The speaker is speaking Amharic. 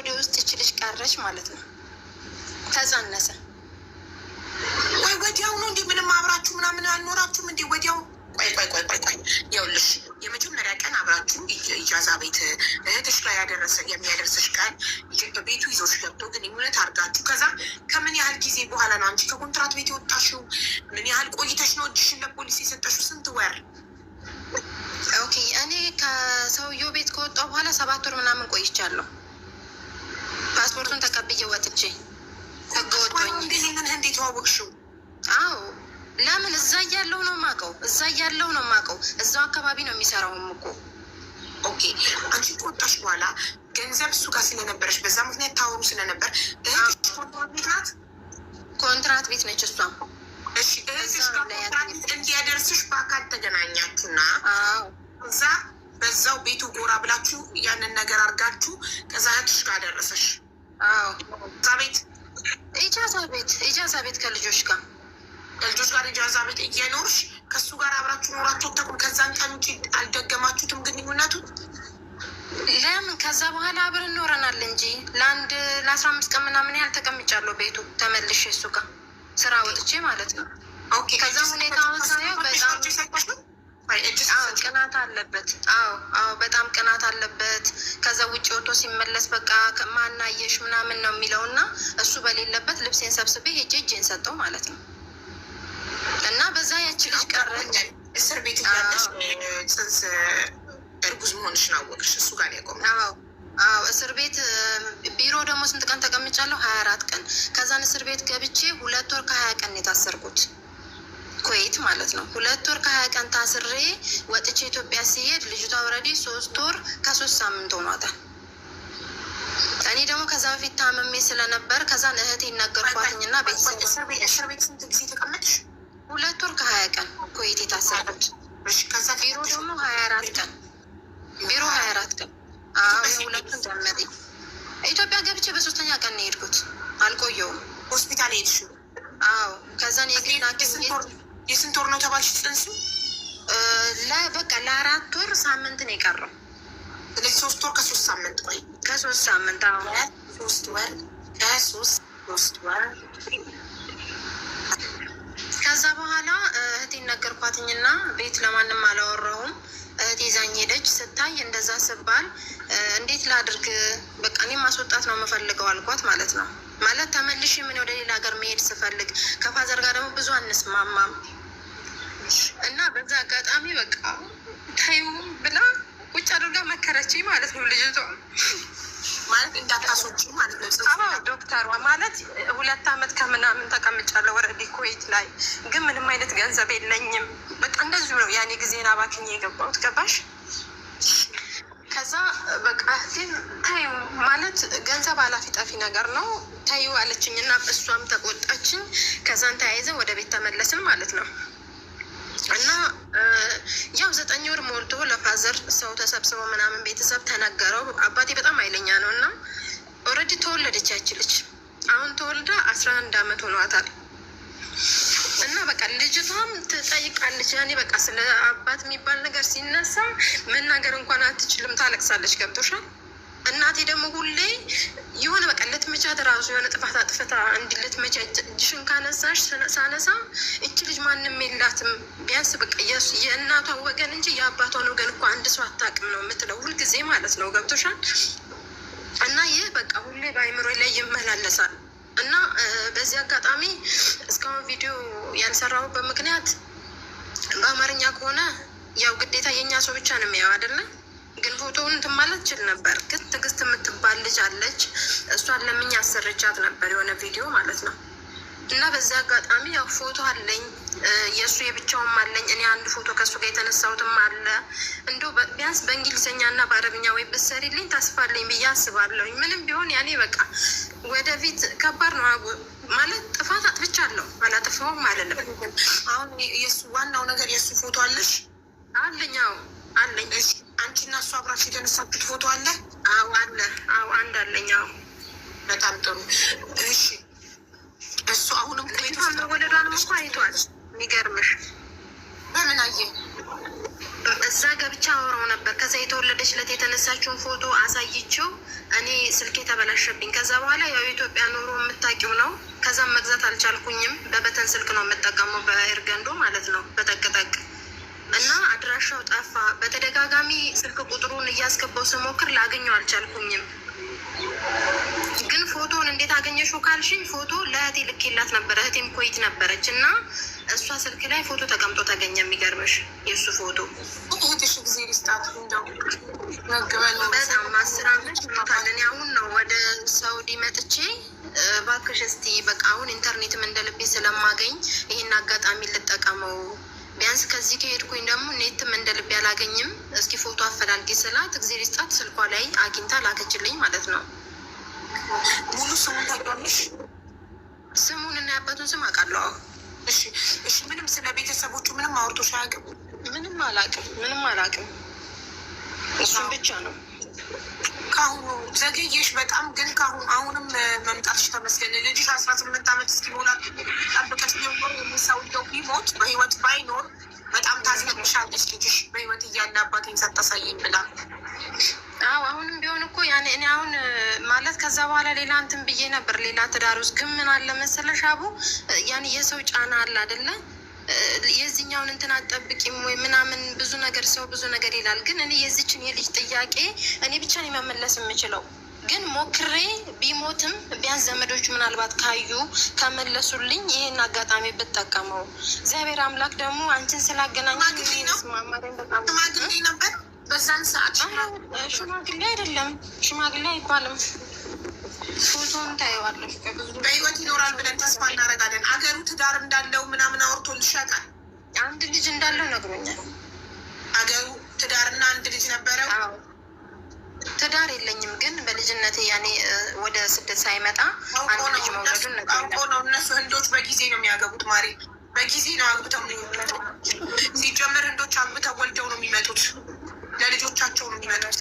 በሆዴ ውስጥ እች ልጅ ቀረች ማለት ነው። ተጸነሰ። ወይ ወዲያው ነው እንዲህ? ምንም አብራችሁ ምናምን አልኖራችሁም እንዲህ ወዲያው? ቆይ ይኸውልሽ የመጀመሪያ ቀን አብራችሁ ኢጃዛ ቤት እህትሽ ላይ የሚያደርስሽ ቀን ቤቱ ይዞሽ ገብቶ ግንኙነት አድርጋችሁ ከዛ ከምን ያህል ጊዜ በኋላ ነው አንቺ ከኮንትራት ቤት የወጣሽው? ምን ያህል ቆይተሽ ነው እጅሽን ለፖሊስ የሰጠሽው? ስንት ወር? ኦኬ እኔ ከሰውየው ቤት ከወጣሁ በኋላ 7 ወር ምናምን ቆይቻለሁ። ፓስፖርቱን ተቀብዬ ወጥቼ ህገወጦኝ። ይህንን እንዴት ተዋወቅሽው? አዎ ለምን እዛ እያለሁ ነው የማውቀው። እዛው አካባቢ ነው የሚሰራውም እኮ። ኦኬ አንቺ ከወጣሽ በኋላ ገንዘብ እሱ ጋር ስለነበረች በዛ ምክንያት ታወሩ ስለነበር እህትሽ ኮንትራት ቤት ናት? ኮንትራት ቤት ነች እሷም። እሺ እህትሽ ጋር ኮንትራት እንዲያደርስሽ በአካል ተገናኛችሁና እዛ በዛው ቤቱ ጎራ ብላችሁ ያንን ነገር አድርጋችሁ ከዛ እህትሽ ጋር ደረሰሽ? እዛ ቤት ኢጃዛ ቤት ከልጆች ጋር ጋር ኢጃዛ ቤት እየኖርሽ ከእሱ ጋር አብራችሁ ኖራችሁ ተቁም። ከዛን ቀን ውጭ አልደገማችሁትም ግንኙነቱን? ለምን ከዛ በኋላ አብረን እኖረናል እንጂ ለ15 ቀን ምናምን ያህል ተቀምጫለሁ ቤቱ ተመልሼ እሱ ጋር ስራ ወጥቼ ማለት ነው። ከዛ ሁኔታውን ሳየው በጣም ቅናት አለበት። በጣም ቅናት አለበት። ከዛ ውጭ ወጥቶ ሲመለስ በቃ ማናየሽ ምናምን ነው የሚለው እና እሱ በሌለበት ልብሴን ሰብስቤ ሄጄ እጄን ሰጠው ማለት ነው። እና በዛ ያቺ ልጅ ቀረች። እስር ቤት እያለሽ ጽንስ እርጉዝ መሆንሽን አወቅሽ? እሱ ጋር ያቆም? እስር ቤት ቢሮ ደግሞ ስንት ቀን ተቀምጫለሁ? 24 ቀን። ከዛን እስር ቤት ገብቼ 2 ወር ከ20 ቀን የታሰርኩት ኩዌት ማለት ነው። 2 ወር ከ20 ቀን ታስሬ ወጥቼ ኢትዮጵያ ሲሄድ ልጅቷ ወረዴ 3 ወር ከ3 ሳምንት ሆኗታል። እኔ ደግሞ ከዛ በፊት ታመሜ ስለነበር ከዛን እህቴ ነገርኳትኝና ቤተሰብ እስር ቤት ስንት ጊዜ ተቀመጥሽ? 2 ወር ከ20 ቀን ኩዌት የታሰርኩት። ከዛ ቢሮ ደግሞ 24 ቀን ቢሮ 24 ቀን የሁለቱን ጀመሬ። ኢትዮጵያ ገብቼ በ3ኛ ቀን ነው የሄድኩት። አልቆየውም። ሆስፒታል ሄድሽ? ከዛን የስንት ወር ነው ተባልሽ ጽንሱ? በቃ ለ4 ወር ሳምንት ነው የቀረው። ስለዚህ 3 ወር ከ3 ሳምንት። ቆይ ከ3 ሳምንት 3 ወር ከ3 ወር። ከዛ በኋላ እህቴን ነገርኳትኝና ቤት ለማንም አላወራሁም። እህቴ ይዛኝ ሄደች። ስታይ እንደዛ ስባል እንዴት ላድርግ? በቃ እኔ ማስወጣት ነው የምፈልገው አልኳት ማለት ነው። ማለት ተመልሼ ምን ወደ ሌላ ሀገር መሄድ ስፈልግ ከፋዘር ጋር ደግሞ ብዙ አንስማማም እና በዛ አጋጣሚ በቃ ታዩ ብላ ውጭ አድርጋ መከረችኝ ማለት ነው። ልጅቷ ማለት እንዳታስወጪ ማለት ነው። ዶክተሯ ማለት 2 ዓመት ከምናምን ተቀምጫለሁ ወረዲ ኩዌት ላይ፣ ግን ምንም አይነት ገንዘብ የለኝም። በቃ እንደዚሁ ነው ያኔ ጊዜን አባክኜ የገባሁት። ገባሽ? ከዛ በቃ ግን ታዩ ማለት ገንዘብ አላፊ ጠፊ ነገር ነው ታዩ አለችኝ እና እሷም ተቆጣችኝ። ከዛን ተያይዘን ወደ ቤት ተመለስን ማለት ነው። እና ያው 9 ወር ሞልቶ ለፋዘር ሰው ተሰብስበው ምናምን ቤተሰብ ተነገረው። አባቴ በጣም ኃይለኛ ነው እና ኦልሬዲ ተወለደች ያች ልጅ። አሁን ተወልዳ 11 ዓመት ሆኗታል። እና በቃ ልጅቷም ትጠይቃለች። ያኔ በቃ ስለ አባት የሚባል ነገር ሲነሳ መናገር እንኳን አትችልም፣ ታለቅሳለች። ገብቶሻል? እናቴ ደግሞ ሁሌ የሆነ በቃ ልትመቻት ራሱ የሆነ ጥፋት አጥፍታ እንዲ ልትመቻ እጅሽን ካነሳሽ ሳነሳ እች ልጅ ማንም የላትም ቢያንስ በቃ የእናቷ ወገን እንጂ የአባቷን ወገን እኮ አንድ ሰው አታውቅም ነው የምትለው ሁልጊዜ ማለት ነው። ገብቶሻል? እና ይህ በቃ ሁሌ በአይምሮ ላይ ይመላለሳል። እና በዚህ አጋጣሚ እስካሁን ቪዲዮ ያልሰራሁበት ምክንያት በአማርኛ ከሆነ ያው ግዴታ የእኛ ሰው ብቻ ነው የሚያው አይደለም። ግን ፎቶውን እንትን ማለት ችል ነበር። ግን ትዕግስት የምትባል ልጅ አለች። እሷን ለምኛ አሰርቻት ነበር የሆነ ቪዲዮ ማለት ነው። እና በዚህ አጋጣሚ ያው ፎቶ አለኝ፣ የእሱ የብቻውም አለኝ። እኔ አንድ ፎቶ ከእሱ ጋር የተነሳሁትም አለ። እንዶ ቢያንስ በእንግሊዝኛ እና በአረብኛ ወይ ብትሰሪልኝ ተስፋ አለኝ ብዬ አስባለሁኝ። ምንም ቢሆን ያኔ በቃ ወደፊት ከባድ ነው ማለት ጥፋት አጥፍቻለሁ፣ አላጠፋሁም አይደለም። አሁን የእሱ ዋናው ነገር የእሱ ፎቶ አለሽ? አለኝ። አለኝ። አንቺ እና እሱ አብራችሁ የተነሳችሁት ፎቶ አለ? አለ። አንድ አለኝ። በጣም ጥሩ። እሺ እሱ አሁንም ወለዷንም እኮ አይቷል። የሚገርምሽ በምን አየ? እዛ ገብቻ አወራው ነበር። ከዛ የተወለደች ለት የተነሳችውን ፎቶ አሳይችው እኔ ስልኬ ተበላሸብኝ። ከዛ በኋላ ያው የኢትዮጵያ ኑሮ የምታውቂው ነው። ከዛም መግዛት አልቻልኩኝም። በበተን ስልክ ነው የምጠቀመው፣ በኤርገንዶ ማለት ነው፣ በጠቅጠቅ እና አድራሻው ጠፋ። በተደጋጋሚ ስልክ ቁጥሩን እያስገባው ስሞክር ላገኘው አልቻልኩኝም። ግን ፎቶን እንዴት አገኘሽው ካልሽኝ ፎቶ ለእህቴ ልኬላት ነበረ። እህቴም ኮይት ነበረች እና እሷ ስልክ ላይ ፎቶ ተቀምጦ ተገኘ። የሚገርምሽ የእሱ ፎቶ እህትሽ ጊዜ ሊስጣት እንደው በጣም 10 ዓመት ካለን አሁን ነው ወደ ሳውዲ መጥቼ እባክሽ እስቲ በቃ አሁን ኢንተርኔትም እንደ ልቤ ስለማገኝ ይህን አጋጣሚ ልጠቀመው፣ ቢያንስ ከዚህ ከሄድኩኝ ደግሞ ኔትም እንደ ልቤ አላገኝም፣ እስኪ ፎቶ አፈላልጊ ስላት ጊዜ ሊስጣት ስልኳ ላይ አግኝታ ላከችልኝ ማለት ነው። ሙሉ ስሙን ታውቂዋለሽ? ስሙን እና ያባቱን ስም አውቃለሁ። እሺ እሺ። ምንም ስለ ቤተሰቦቹ ምንም አውርቶሽ አያውቅም? ምንም አላውቅም። እሱም ብቻ ነው። ከአሁኑ ዘገየሽ በጣም ግን አሁንም መምጣትሽ ተመስገን። ልጅሽ 18 ዓመት እስኪሞላ ጠብቀሽ ጀምሮ የሚሰውየው ቢሞት በህይወት ባይኖር በጣም ታዝነብሻለች። ልጅሽ በህይወት እያለ አባቴን ሳታሳየኝ ብላ። አዎ አሁንም ቢሆን እኮ ያኔ እኔ አሁን ማለት ከዛ በኋላ ሌላ እንትን ብዬ ነበር፣ ሌላ ትዳር ውስጥ ግን ምን አለ መሰለሽ አቡ ያኔ የሰው ጫና አለ አይደለ? የዚህኛውን እንትን አጠብቂም ወይ ምናምን ብዙ ነገር ሰው ብዙ ነገር ይላል። ግን እኔ የዚችን የልጅ ጥያቄ እኔ ብቻ ነው መመለስ የምችለው። ግን ሞክሬ ቢሞትም ቢያንስ ዘመዶቹ ምናልባት ካዩ ከመለሱልኝ ይህን አጋጣሚ ብጠቀመው። እግዚአብሔር አምላክ ደግሞ አንቺን ስላገናኝ ሽማግሌ ነበር በዛን ሰዓት። ሽማግሌ አይደለም፣ ሽማግሌ አይባልም። ፎቶን ታየዋለሽ። በህይወት ይኖራል ብለን ተስፋ እናደርጋለን። አገሩ ትዳር እንዳለው ምናምን አውርቶልሽ ያውቃል? አንድ ልጅ እንዳለው ነግሮኛል። አገሩ ትዳርና አንድ ልጅ ነበረው? ትዳር የለኝም፣ ግን በልጅነቴ ያኔ ወደ ስደት ሳይመጣ አንድ ልጅ መውለዱን አውቆ ነው። እነሱ ህንዶች በጊዜ ነው የሚያገቡት ማሪ፣ በጊዜ ነው አግብተው የሚወለዱ። ሲጀምር ህንዶች አግብተው ወልደው ነው የሚመጡት፣ ለልጆቻቸው ነው የሚመጡት።